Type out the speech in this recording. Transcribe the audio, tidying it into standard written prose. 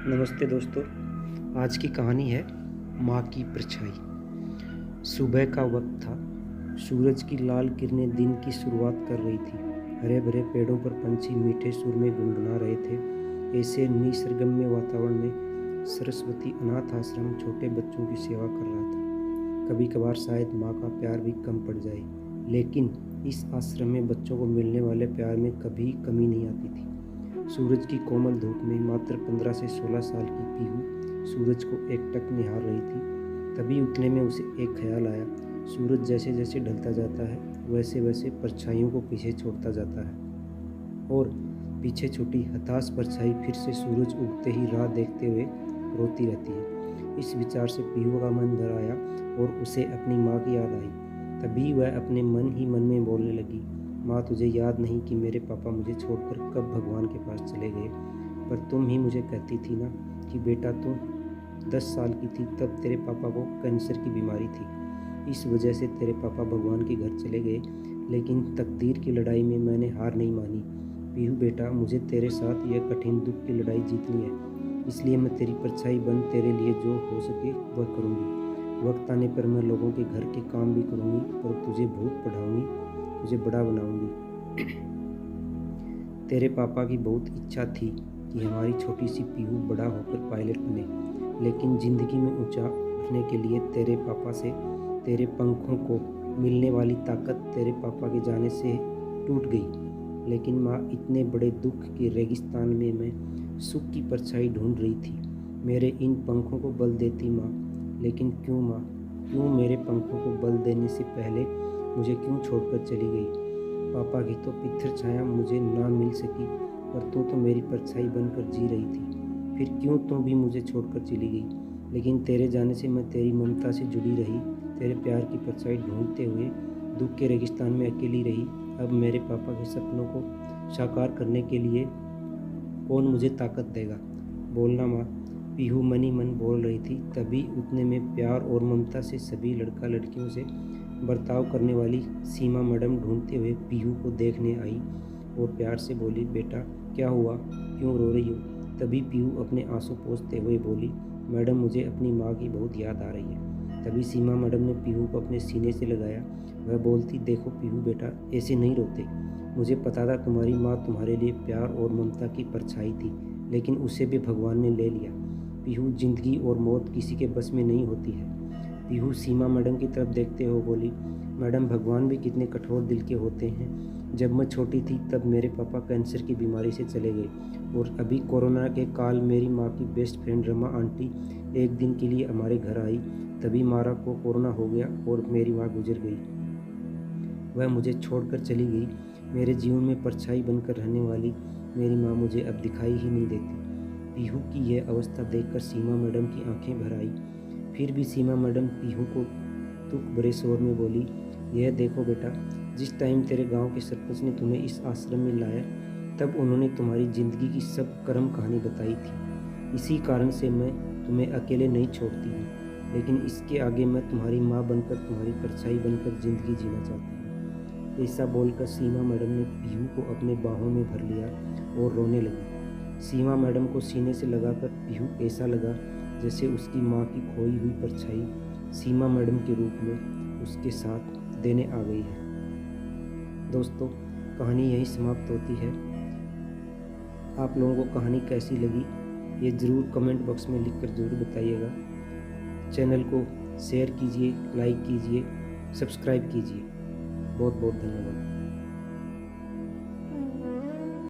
नमस्ते दोस्तों। आज की कहानी है माँ की परछाई। सुबह का वक्त था। सूरज की लाल किरणें दिन की शुरुआत कर रही थी। हरे भरे पेड़ों पर पंछी मीठे सुर में गुनगुना रहे थे। ऐसे निसर्गम्य वातावरण में सरस्वती अनाथ आश्रम छोटे बच्चों की सेवा कर रहा था। कभी कभार शायद माँ का प्यार भी कम पड़ जाए, लेकिन इस आश्रम में बच्चों को मिलने वाले प्यार में कभी कमी नहीं आती थी। सूरज की कोमल धूप में मात्र 15 से 16 साल की पीहू सूरज को एकटक निहार रही थी। तभी उतने में उसे एक ख्याल आया। सूरज जैसे जैसे ढलता जाता है, वैसे वैसे परछाइयों को पीछे छोड़ता जाता है, और पीछे छूटी हताश परछाई फिर से सूरज उगते ही राह देखते हुए रोती रहती है। इस विचार से पीहू का मन भर आया और उसे अपनी माँ की याद आई। तभी वह अपने मन ही मन में बोलने लगी, माँ, तुझे याद नहीं कि मेरे पापा मुझे छोड़कर कब भगवान के पास चले गए? पर तुम ही मुझे कहती थी ना कि बेटा, तुम 10 साल की थी तब तेरे पापा को कैंसर की बीमारी थी। इस वजह से तेरे पापा भगवान के घर चले गए, लेकिन तकदीर की लड़ाई में मैंने हार नहीं मानी। पीहू बेटा, मुझे तेरे साथ यह कठिन दुख की लड़ाई जीतनी है, इसलिए मैं तेरी परछाई बन तेरे लिए जो हो सके वह करूँगी। वक्त आने पर मैं लोगों के घर के काम भी करूँगी, पर तुझे बहुत पढ़ाऊँगी, तुझे बड़ा बनाऊंगी। तेरे पापा की बहुत इच्छा थी कि हमारी छोटी सी पीहू बड़ा होकर पायलट बने, लेकिन ज़िंदगी में ऊंचा उठने के लिए तेरे पापा से तेरे पंखों को मिलने वाली ताकत तेरे पापा के जाने से टूट गई। लेकिन माँ, इतने बड़े दुख के रेगिस्तान में मैं सुख की परछाई ढूंढ रही थी। मेरे इन पंखों को बल देती माँ, लेकिन क्यों माँ, क्यों मेरे पंखों को बल देने से पहले मुझे क्यों छोड़कर चली गई? पापा की तो पितर छाया मुझे ना मिल सकी, पर तू तो मेरी परछाई बनकर जी रही थी। फिर क्यों तू भी मुझे छोड़कर चली गई? लेकिन तेरे जाने से मैं तेरी ममता से जुड़ी रही, तेरे प्यार की परछाई ढूंढते हुए दुख के रेगिस्तान में अकेली रही। अब मेरे पापा के सपनों को साकार करने के लिए कौन मुझे ताकत देगा? बोलना माँ, पीहू मनी मन बोल रही थी। तभी उतने में प्यार और ममता से सभी लड़का लड़कियों से बर्ताव करने वाली सीमा मैडम ढूंढते हुए पीहू को देखने आई और प्यार से बोली, बेटा क्या हुआ, क्यों रो रही हो? तभी पीहू अपने आंसू पोंछते हुए बोली, मैडम, मुझे अपनी माँ की बहुत याद आ रही है। तभी सीमा मैडम ने पीहू को अपने सीने से लगाया। वह बोलती, देखो पीहू बेटा, ऐसे नहीं रोते। मुझे पता था तुम्हारी माँ तुम्हारे लिए प्यार और ममता की परछाई थी, लेकिन उसे भी भगवान ने ले लिया। पीहू, जिंदगी और मौत किसी के बस में नहीं होती है। पीहू सीमा मैडम की तरफ देखते हुए बोली, मैडम, भगवान भी कितने कठोर दिल के होते हैं। जब मैं छोटी थी तब मेरे पापा कैंसर की बीमारी से चले गए, और अभी कोरोना के काल मेरी माँ की बेस्ट फ्रेंड रमा आंटी एक दिन के लिए हमारे घर आई। तभी मारा को कोरोना हो गया और मेरी माँ गुजर गई। वह मुझे छोड़कर चली गई। मेरे जीवन में परछाई बनकर रहने वाली मेरी माँ मुझे अब दिखाई ही नहीं देती। पीहू की यह अवस्था देखकर सीमा मैडम की आंखें भर आई। फिर भी सीमा मैडम पीहू को दुख भरे स्वर में बोली, यह देखो बेटा, जिस टाइम तेरे गांव के सरपंच ने तुम्हें इस आश्रम में लाया, तब उन्होंने तुम्हारी ज़िंदगी की सब कर्म कहानी बताई थी। इसी कारण से मैं तुम्हें अकेले नहीं छोड़ती हूँ, लेकिन इसके आगे मैं तुम्हारी माँ बनकर, तुम्हारी परछाई बनकर ज़िंदगी जीना चाहती हूँ। ऐसा बोलकर सीमा मैडम ने पीहू को अपने बाहों में भर लिया और रोने लगी। सीमा मैडम को सीने से लगाकर पीहू ऐसा लगा जैसे उसकी माँ की खोई हुई परछाई सीमा मैडम के रूप में उसके साथ देने आ गई है। दोस्तों, कहानी यहीं समाप्त होती है। आप लोगों को कहानी कैसी लगी ये ज़रूर कमेंट बॉक्स में लिखकर ज़रूर बताइएगा। चैनल को शेयर कीजिए, लाइक कीजिए, सब्सक्राइब कीजिए। बहुत बहुत धन्यवाद।